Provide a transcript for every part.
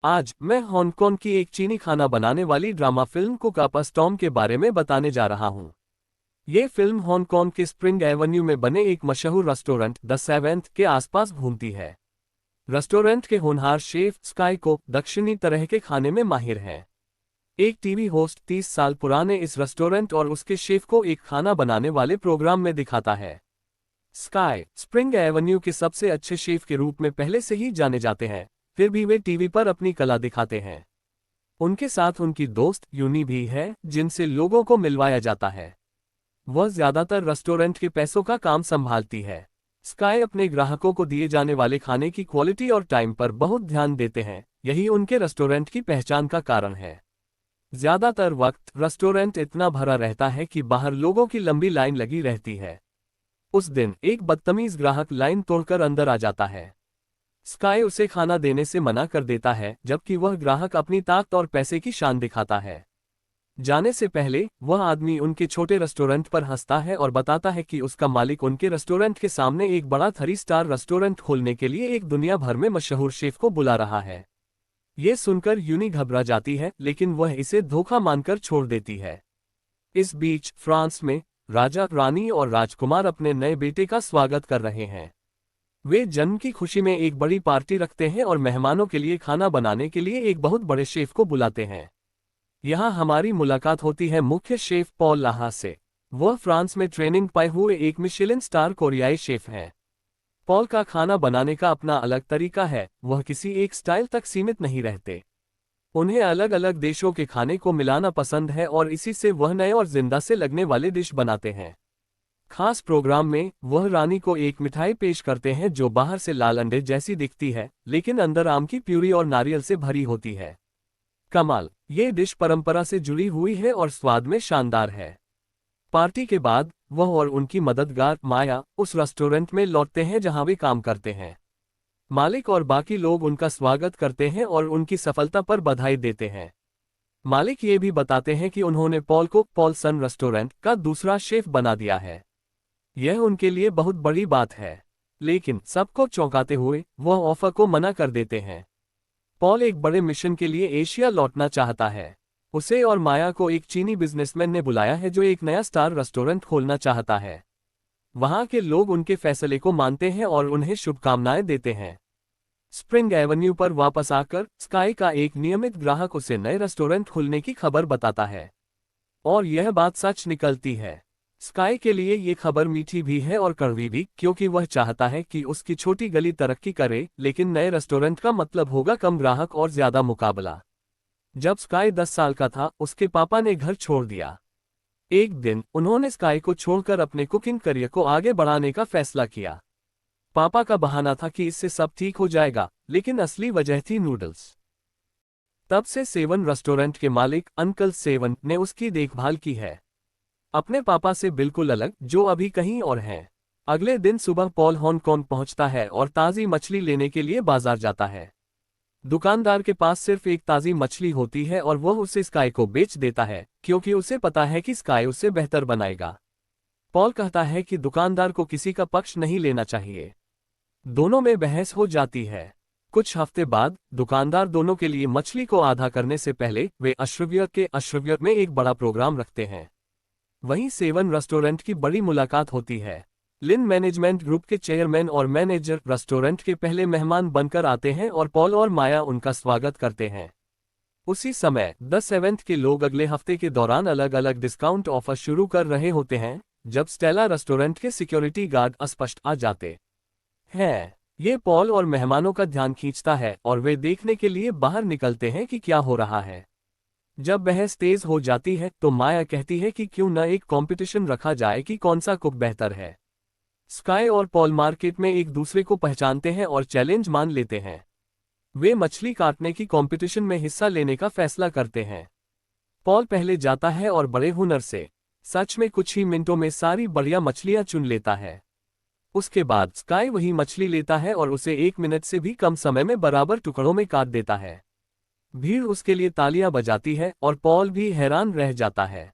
आज मैं हांगकांग की एक चीनी खाना बनाने वाली ड्रामा फिल्म कुक अप अ स्टॉर्म के बारे में बताने जा रहा हूँ। ये फिल्म हांगकांग के स्प्रिंग एवेन्यू में बने एक मशहूर रेस्टोरेंट द सेवेंथ के आसपास घूमती है। रेस्टोरेंट के होनहार शेफ स्काई को दक्षिणी तरह के खाने में माहिर हैं। एक टीवी होस्ट 30 साल पुराने इस रेस्टोरेंट और उसके शेफ को एक खाना बनाने वाले प्रोग्राम में दिखाता है। स्काई स्प्रिंग एवेन्यू के सबसे अच्छे शेफ के रूप में पहले से ही जाने जाते हैं, फिर भी वे टीवी पर अपनी कला दिखाते हैं। उनके साथ उनकी दोस्त यूनी भी है, जिनसे लोगों को मिलवाया जाता है। वह ज्यादातर रेस्टोरेंट के पैसों का काम संभालती है। स्काई अपने ग्राहकों को दिए जाने वाले खाने की क्वालिटी और टाइम पर बहुत ध्यान देते हैं, यही उनके रेस्टोरेंट की पहचान का कारण है। ज्यादातर वक्त रेस्टोरेंट इतना भरा रहता है कि बाहर लोगों की लंबी लाइन लगी रहती है। उस दिन एक बदतमीज ग्राहक लाइन तोड़कर अंदर आ जाता है। स्काई उसे खाना देने से मना कर देता है, जबकि वह ग्राहक अपनी ताकत और पैसे की शान दिखाता है। जाने से पहले वह आदमी उनके छोटे रेस्टोरेंट पर हंसता है और बताता है कि उसका मालिक उनके रेस्टोरेंट के सामने एक बड़ा 3 स्टार रेस्टोरेंट खोलने के लिए एक दुनिया भर में मशहूर शेफ को बुला रहा है। ये सुनकर यूनी घबरा जाती है, लेकिन वह इसे धोखा मानकर छोड़ देती है। इस बीच फ्रांस में राजा, रानी और राजकुमार अपने नए बेटे का स्वागत कर रहे हैं। वे जन्म की खुशी में एक बड़ी पार्टी रखते हैं और मेहमानों के लिए खाना बनाने के लिए एक बहुत बड़े शेफ को बुलाते हैं। यहाँ हमारी मुलाकात होती है मुख्य शेफ पॉल लाहा से। वह फ्रांस में ट्रेनिंग पाए हुए एक मिशेलिन स्टार कोरियाई शेफ हैं। पॉल का खाना बनाने का अपना अलग तरीका है, वह किसी एक स्टाइल तक सीमित नहीं रहते। उन्हें अलग अलग देशों के खाने को मिलाना पसंद है और इसी से वह नए और जिंदा से लगने वाले डिश बनाते हैं। खास प्रोग्राम में वह रानी को एक मिठाई पेश करते हैं जो बाहर से लाल अंडे जैसी दिखती है, लेकिन अंदर आम की प्यूरी और नारियल से भरी होती है। कमाल, ये डिश परंपरा से जुड़ी हुई है और स्वाद में शानदार है। पार्टी के बाद वह और उनकी मददगार माया उस रेस्टोरेंट में लौटते हैं जहां वे काम करते हैं। मालिक और बाकी लोग उनका स्वागत करते हैं और उनकी सफलता पर बधाई देते हैं। मालिक ये भी बताते हैं कि उन्होंने पॉल को पॉल सन रेस्टोरेंट का दूसरा शेफ बना दिया है। यह उनके लिए बहुत बड़ी बात है, लेकिन सबको चौंकाते हुए वह ऑफर को मना कर देते हैं। पॉल एक बड़े मिशन के लिए एशिया लौटना चाहता है। उसे और माया को एक चीनी बिजनेसमैन ने बुलाया है जो एक नया स्टार रेस्टोरेंट खोलना चाहता है। वहां के लोग उनके फैसले को मानते हैं और उन्हें शुभकामनाएं देते हैं। स्प्रिंग एवेन्यू पर वापस आकर स्काई का एक नियमित ग्राहक उसे नए रेस्टोरेंट खुलने की खबर बताता है, और यह बात सच निकलती है। स्काई के लिए ये खबर मीठी भी है और कड़वी भी, क्योंकि वह चाहता है कि उसकी छोटी गली तरक्की करे, लेकिन नए रेस्टोरेंट का मतलब होगा कम ग्राहक और ज्यादा मुकाबला। जब स्काई 10 साल का था, उसके पापा ने घर छोड़ दिया। एक दिन उन्होंने स्काई को छोड़कर अपने कुकिंग करियर को आगे बढ़ाने का फैसला किया। पापा का बहाना था कि इससे सब ठीक हो जाएगा, लेकिन असली वजह थी नूडल्स। तब से सेवन रेस्टोरेंट के मालिक अंकल सेवन ने उसकी देखभाल की है, अपने पापा से बिल्कुल अलग, जो अभी कहीं और हैं। अगले दिन सुबह पॉल हांगकांग पहुंचता है और ताज़ी मछली लेने के लिए बाजार जाता है। दुकानदार के पास सिर्फ एक ताज़ी मछली होती है और वह उसे स्काई को बेच देता है, क्योंकि उसे पता है कि स्काई उससे बेहतर बनाएगा। पॉल कहता है कि दुकानदार को किसी का पक्ष नहीं लेना चाहिए। दोनों में बहस हो जाती है। कुछ हफ्ते बाद दुकानदार दोनों के लिए मछली को आधा करने से पहले वे अश्रव्य में एक बड़ा प्रोग्राम रखते हैं। वहीं सेवन रेस्टोरेंट की बड़ी मुलाकात होती है। लिन मैनेजमेंट ग्रुप के चेयरमैन और मैनेजर रेस्टोरेंट के पहले मेहमान बनकर आते हैं और पॉल और माया उनका स्वागत करते हैं। उसी समय द सेवेंथ के लोग अगले हफ्ते के दौरान अलग अलग डिस्काउंट ऑफर शुरू कर रहे होते हैं, जब स्टेला रेस्टोरेंट के सिक्योरिटी गार्ड अस्पष्ट आ जाते हैं। ये पॉल और मेहमानों का ध्यान खींचता है और वे देखने के लिए बाहर निकलते हैं कि क्या हो रहा है। जब बहस तेज हो जाती है तो माया कहती है कि क्यों न एक कंपटीशन रखा जाए कि कौन सा कुक बेहतर है। स्काई और पॉल मार्केट में एक दूसरे को पहचानते हैं और चैलेंज मान लेते हैं। वे मछली काटने की कंपटीशन में हिस्सा लेने का फैसला करते हैं। पॉल पहले जाता है और बड़े हुनर से, सच में कुछ ही मिनटों में सारी बढ़िया मछलियां चुन लेता है। उसके बाद स्काई वही मछली लेता है और उसे 1 मिनट से भी कम समय में बराबर टुकड़ों में काट देता है। भीड़ उसके लिए तालियां बजाती है और पॉल भी हैरान रह जाता है।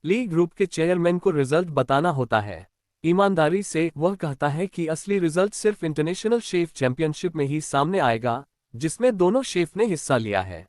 ली ग्रुप के चेयरमैन को रिजल्ट बताना होता है। ईमानदारी से वह कहता है कि असली रिजल्ट सिर्फ इंटरनेशनल शेफ चैंपियनशिप में ही सामने आएगा, जिसमें दोनों शेफ ने हिस्सा लिया है।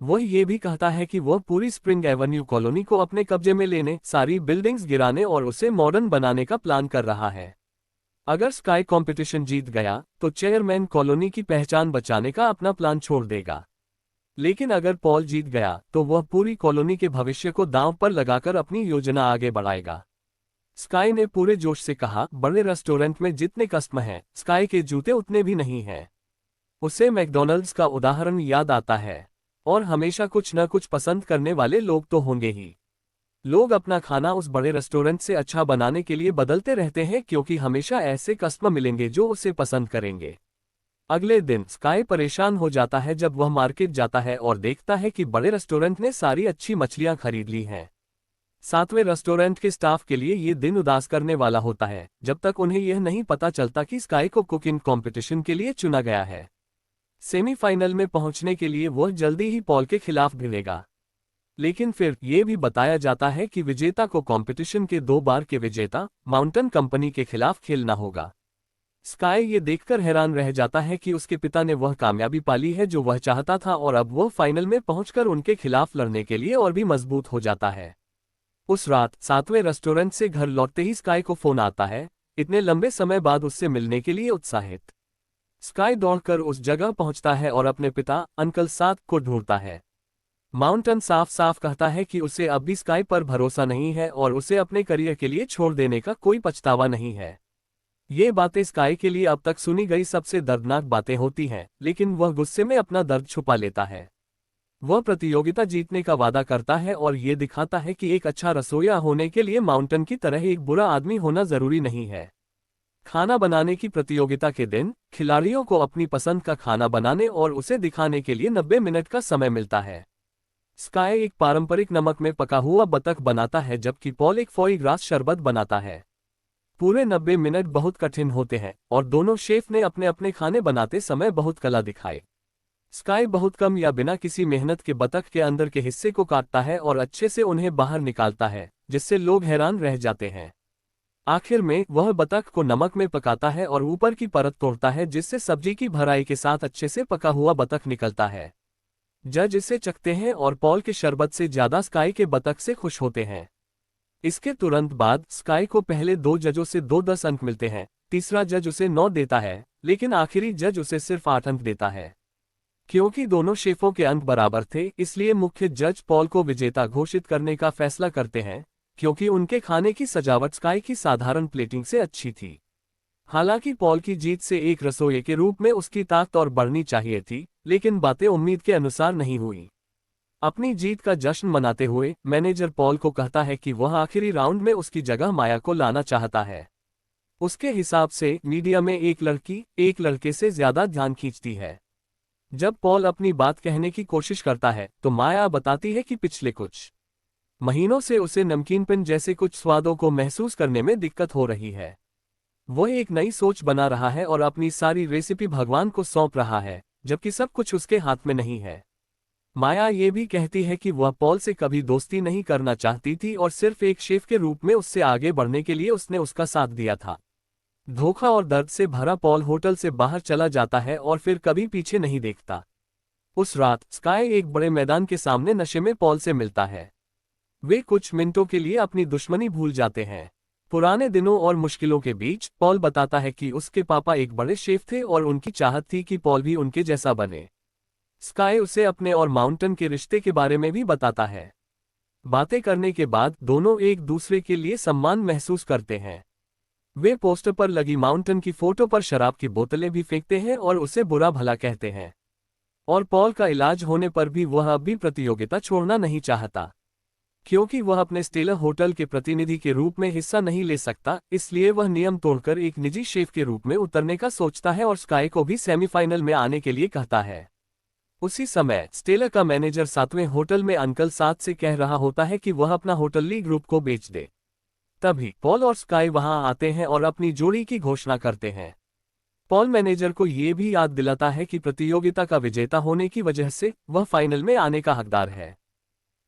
वह ये भी कहता है कि वह पूरी स्प्रिंग एवेन्यू कॉलोनी को अपने कब्जे में लेने, सारी बिल्डिंग्स गिराने और उसे मॉडर्न बनाने का प्लान कर रहा है। अगर स्काई कंपटीशन जीत गया तो चेयरमैन कॉलोनी की पहचान बचाने का अपना प्लान छोड़ देगा। लेकिन अगर पॉल जीत गया तो वह पूरी कॉलोनी के भविष्य को दांव पर लगाकर अपनी योजना आगे बढ़ाएगा। स्काई ने पूरे जोश से कहा, बड़े रेस्टोरेंट में जितने कस्टमर हैं, स्काई के जूते उतने भी नहीं हैं। उसे मैकडॉनल्ड्स का उदाहरण याद आता है। और हमेशा कुछ न कुछ पसंद करने वाले लोग तो होंगे ही। लोग अपना खाना उस बड़े रेस्टोरेंट से अच्छा बनाने के लिए बदलते रहते हैं क्योंकि हमेशा ऐसे कस्टमर मिलेंगे जो उसे पसंद करेंगे। अगले दिन स्काई परेशान हो जाता है जब वह मार्केट जाता है और देखता है कि बड़े रेस्टोरेंट ने सारी अच्छी मछलियां खरीद ली हैं। सातवें रेस्टोरेंट के स्टाफ के लिए ये दिन उदास करने वाला होता है जब तक उन्हें यह नहीं पता चलता कि स्काई को कुकिंग कंपटीशन के लिए चुना गया है। सेमीफाइनल में पहुंचने के लिए वह जल्दी ही पॉल के खिलाफ भिड़ेगा। लेकिन फिर यह भी बताया जाता है कि विजेता को कंपटीशन के 2 बार के विजेता माउंटेन कंपनी के खिलाफ खेलना होगा। स्काई ये देखकर हैरान रह जाता है कि उसके पिता ने वह कामयाबी पाली है जो वह चाहता था और अब वह फाइनल में पहुंचकर उनके खिलाफ लड़ने के लिए और भी मजबूत हो जाता है। उस रात 7वें रेस्टोरेंट से घर लौटते ही स्काई को फोन आता है, इतने लंबे समय बाद उससे मिलने के लिए उत्साहित। स्काई दौड़कर उस जगह पहुंचता है और अपने पिता अंकल साथ को ढूंढता है। माउंटेन साफ साफ कहता है कि उसे अब भी स्काई पर भरोसा नहीं है और उसे अपने करियर के लिए छोड़ देने का कोई पछतावा नहीं है। ये बातें स्काई के लिए अब तक सुनी गई सबसे दर्दनाक बातें होती हैं, लेकिन वह गुस्से में अपना दर्द छुपा लेता है। वह प्रतियोगिता जीतने का वादा करता है और ये दिखाता है कि एक अच्छा रसोइया होने के लिए माउंटेन की तरह एक बुरा आदमी होना जरूरी नहीं है। खाना बनाने की प्रतियोगिता के दिन खिलाड़ियों को अपनी पसंद का खाना बनाने और उसे दिखाने के लिए 90 मिनट का समय मिलता है। स्काई एक पारंपरिक नमक में पका हुआ बतख बनाता है जबकि पॉल एक फोई ग्रास शरबत बनाता है। पूरे 90 मिनट बहुत कठिन होते हैं और दोनों शेफ ने अपने अपने खाने बनाते समय बहुत कला दिखाई। स्काई बहुत कम या बिना किसी मेहनत के बतख के अंदर के हिस्से को काटता है और अच्छे से उन्हें बाहर निकालता है, जिससे लोग हैरान रह जाते हैं। आखिर में वह बतख को नमक में पकाता है और ऊपर की परत तोड़ता है जिससे सब्जी की भराई के साथ अच्छे से पका हुआ बतख निकलता है। जज इसे चखते हैं और पॉल के शरबत से ज्यादा स्काई के बतख से खुश होते हैं। इसके तुरंत बाद स्काई को पहले 2 जजों से 2-10 अंक मिलते हैं, तीसरा जज उसे 9 देता है, लेकिन आखिरी जज उसे सिर्फ 8 अंक देता है। क्योंकि दोनों शेफों के अंक बराबर थे, इसलिए मुख्य जज पॉल को विजेता घोषित करने का फैसला करते हैं, क्योंकि उनके खाने की सजावट स्काई की साधारण प्लेटिंग से अच्छी थी। हालांकि पॉल की जीत से एक रसोइये के रूप में उसकी ताकत और बढ़नी चाहिए थी, लेकिन बातें उम्मीद के अनुसार नहीं हुई। अपनी जीत का जश्न मनाते हुए मैनेजर पॉल को कहता है कि वह आखिरी राउंड में उसकी जगह माया को लाना चाहता है। उसके हिसाब से मीडिया में एक लड़की एक लड़के से ज्यादा ध्यान खींचती है। जब पॉल अपनी बात कहने की कोशिश करता है तो माया बताती है कि पिछले कुछ महीनों से उसे नमकीन पिन जैसे कुछ स्वादों को महसूस करने में दिक्कत हो रही है। वह एक नई सोच बना रहा है और अपनी सारी रेसिपी भगवान को सौंप रहा है, जबकि सब कुछ उसके हाथ में नहीं है। माया ये भी कहती है कि वह पॉल से कभी दोस्ती नहीं करना चाहती थी और सिर्फ एक शेफ के रूप में उससे आगे बढ़ने के लिए उसने उसका साथ दिया था। धोखा और दर्द से भरा पॉल होटल से बाहर चला जाता है और फिर कभी पीछे नहीं देखता। उस रात स्काई एक बड़े मैदान के सामने नशे में पॉल से मिलता है। वे कुछ मिनटों के लिए अपनी दुश्मनी भूल जाते हैं। पुराने दिनों और मुश्किलों के बीच पॉल बताता है कि उसके पापा एक बड़े शेफ थे और उनकी चाहत थी कि पॉल भी उनके जैसा बने। स्काई उसे अपने और माउंटेन के रिश्ते के बारे में भी बताता है। बातें करने के बाद दोनों एक दूसरे के लिए सम्मान महसूस करते हैं। वे पोस्टर पर लगी माउंटेन की फोटो पर शराब की बोतलें भी फेंकते हैं और उसे बुरा भला कहते हैं। और पॉल का इलाज होने पर भी वह अब भी प्रतियोगिता छोड़ना नहीं चाहता, क्योंकि वह अपने स्टेलर होटल के प्रतिनिधि के रूप में हिस्सा नहीं ले सकता, इसलिए वह नियम तोड़कर एक निजी शेफ के रूप में उतरने का सोचता है और स्काई को भी सेमीफाइनल में आने के लिए कहता है। उसी समय स्टेलर का मैनेजर 7वें होटल में अंकल साथ से कह रहा होता है कि वह अपना होटल ली ग्रुप को बेच दे। तभी पॉल और स्काई वहां आते हैं और अपनी जोड़ी की घोषणा करते हैं। पॉल मैनेजर को यह भी याद दिलाता है कि प्रतियोगिता का विजेता होने की वजह से वह फाइनल में आने का हकदार है।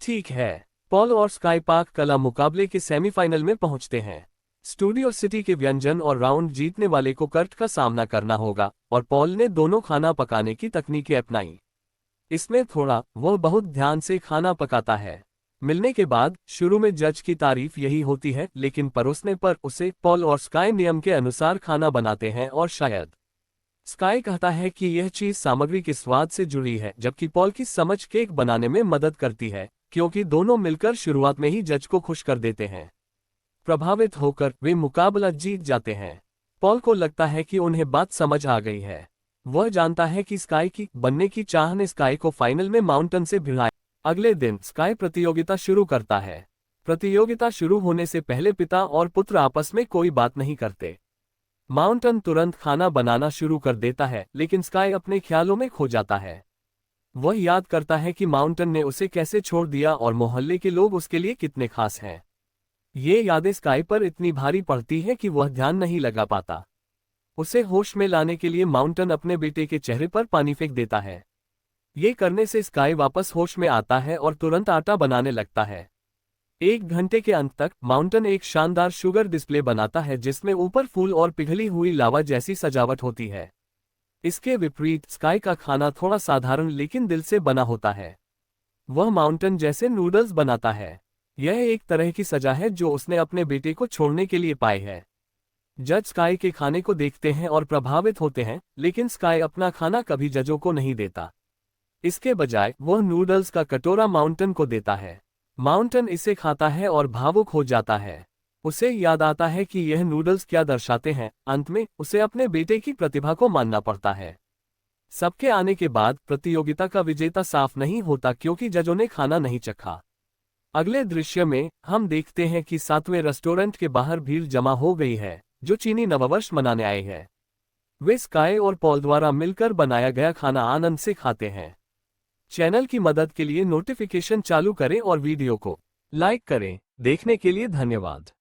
ठीक है, पॉल और स्काई पाक कला मुकाबले के सेमीफाइनल में पहुंचते हैं। स्टूडियो सिटी के व्यंजन और राउंड जीतने वाले को कर्ट का सामना करना होगा, और पॉल ने दोनों खाना पकाने की तकनीकें अपनाई। इसमें थोड़ा वह बहुत ध्यान से खाना पकाता है। मिलने के बाद शुरू में जज की तारीफ यही होती है, लेकिन परोसने पर उसे पॉल और स्काई नियम के अनुसार खाना बनाते हैं और शायद स्काई कहता है कि यह चीज सामग्री के स्वाद से जुड़ी है, जबकि पॉल की समझ केक बनाने में मदद करती है, क्योंकि दोनों मिलकर शुरुआत में ही जज को खुश कर देते हैं। प्रभावित होकर वे मुकाबला जीत जाते हैं। पॉल को लगता है कि उन्हें बात समझ आ गई है। वह जानता है कि स्काई की बनने की चाह ने स्काई को फाइनल में माउंटन से भिड़ाया। अगले दिन स्काई प्रतियोगिता शुरू करता है। प्रतियोगिता शुरू होने से पहले पिता और पुत्र आपस में कोई बात नहीं करते। माउंटन तुरंत खाना बनाना शुरू कर देता है, लेकिन स्काई अपने ख्यालों में खो जाता है। वह याद करता है कि माउंटन ने उसे कैसे छोड़ दिया और मोहल्ले के लोग उसके लिए कितने खास हैं। ये यादें स्काई पर इतनी भारी पड़ती हैं कि वह ध्यान नहीं लगा पाता। उसे होश में लाने के लिए माउंटन अपने बेटे के चेहरे पर पानी फेंक देता है। ये करने से स्काई वापस होश में आता है और तुरंत आटा बनाने लगता है। 1 घंटे के अंत तक माउंटन एक शानदार शुगर डिस्प्ले बनाता है, जिसमें ऊपर फूल और पिघली हुई लावा जैसी सजावट होती है। इसके विपरीत स्काई का खाना थोड़ा साधारण लेकिन दिल से बना होता है। वह माउंटन जैसे नूडल्स बनाता है। यह एक तरह की सजा है जो उसने अपने बेटे को छोड़ने के लिए पाई है। जज स्काई के खाने को देखते हैं और प्रभावित होते हैं, लेकिन स्काई अपना खाना कभी जजों को नहीं देता। इसके बजाय वह नूडल्स का कटोरा माउंटन को देता है। माउंटन इसे खाता है और भावुक हो जाता है। उसे याद आता है कि यह नूडल्स क्या दर्शाते हैं। अंत में उसे अपने बेटे की प्रतिभा को मानना पड़ता है। सबके आने के बाद प्रतियोगिता का विजेता साफ नहीं होता, क्योंकि जजों ने खाना नहीं चखा। अगले दृश्य में हम देखते हैं कि 7वें रेस्टोरेंट के बाहर भीड़ जमा हो गई है, जो चीनी नववर्ष मनाने आए हैं। वे स्काई और पॉल द्वारा मिलकर बनाया गया खाना आनंद से खाते हैं। चैनल की मदद के लिए नोटिफिकेशन चालू करें और वीडियो को लाइक करें। देखने के लिए धन्यवाद।